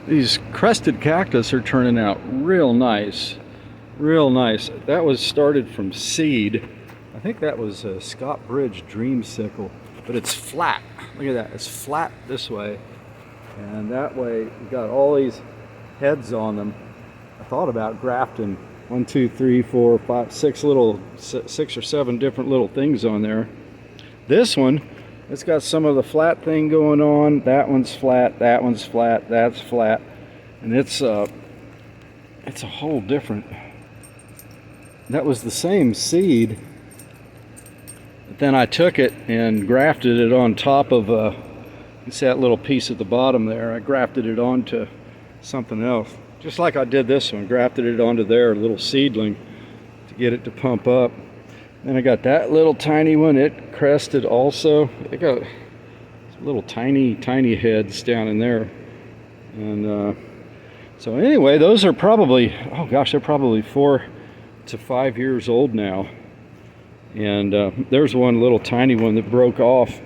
These crested cactus are turning out real nice. Real nice. That was started from seed. I think that was a Scott Bridge dreamsicle, but it's flat. Look at that. It's flat this way, and that way you got all these heads on them. I thought about grafting 1, 2, 3, 4, 5, 6 little, 6 or 7 different little things on there. This one, it's got some of the flat thing going on. That one's flat. That one's flat. That's flat, and it's a whole different. That was the same seed, but then I took it and grafted it on top of you see that little piece at the bottom there. I grafted it onto something else, just like I did this one. Grafted it onto there, a little seedling, to get it to pump up. Then I got that little tiny one. It crested also. It got little tiny heads down in there, and so anyway, those are probably, oh gosh, they're probably 4 to 5 years old now. And there's one little tiny one that broke off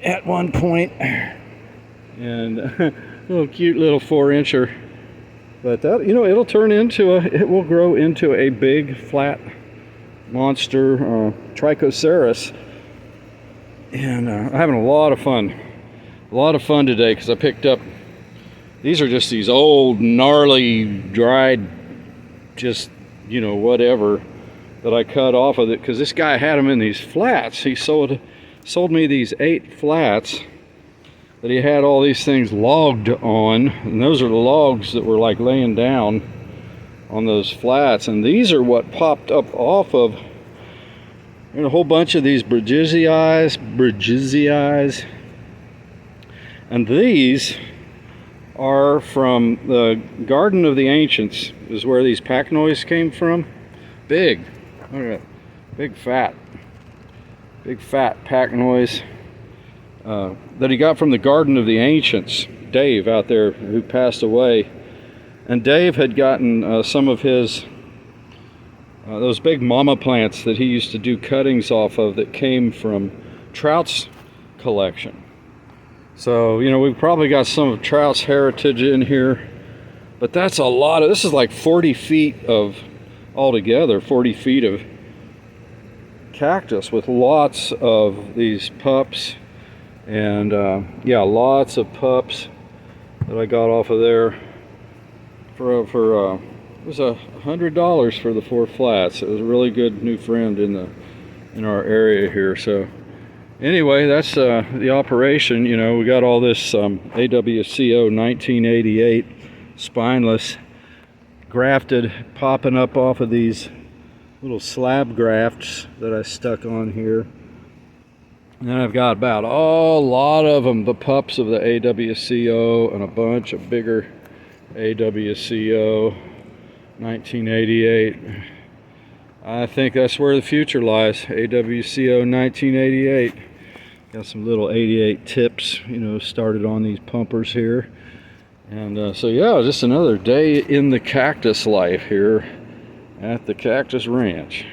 at one point, and a little cute little 4-incher. But that, you know, it'll turn into it will grow into a big flat monster Trichocerus. And I'm having a lot of fun today, because I picked up, these are just these old gnarly dried, just, you know, whatever, that I cut off of it, because this guy had them in these flats. He sold me these 8 flats that he had all these things logged on, and those are the logs that were like laying down on those flats. And these are what popped up off of, and a whole bunch of these Brigizii, and these are from the Garden of the Ancients, is where these pacnoids came from. Big, look at that, big fat pacnoids that he got from the Garden of the Ancients. Dave out there, who passed away, and Dave had gotten some of his those big mama plants that he used to do cuttings off of, that came from Trout's collection. So, you know, we've probably got some of Trout's heritage in here, but that's a lot of, this is like 40 feet of, altogether, 40 feet of cactus with lots of these pups. And yeah, lots of pups that I got off of there for it was $100 for the 4 flats. It was a really good new friend in our area here. So anyway, that's the operation. You know, we got all this AWCO1988 spineless grafted, popping up off of these little slab grafts that I stuck on here. And then I've got about a lot of them, the pups of the AWCO, and a bunch of bigger AWCO 1988. I think that's where the future lies. AWCO 1988. Got some little 88 tips, you know, started on these pumpers here. And so yeah, just another day in the cactus life here at the Cactus Ranch.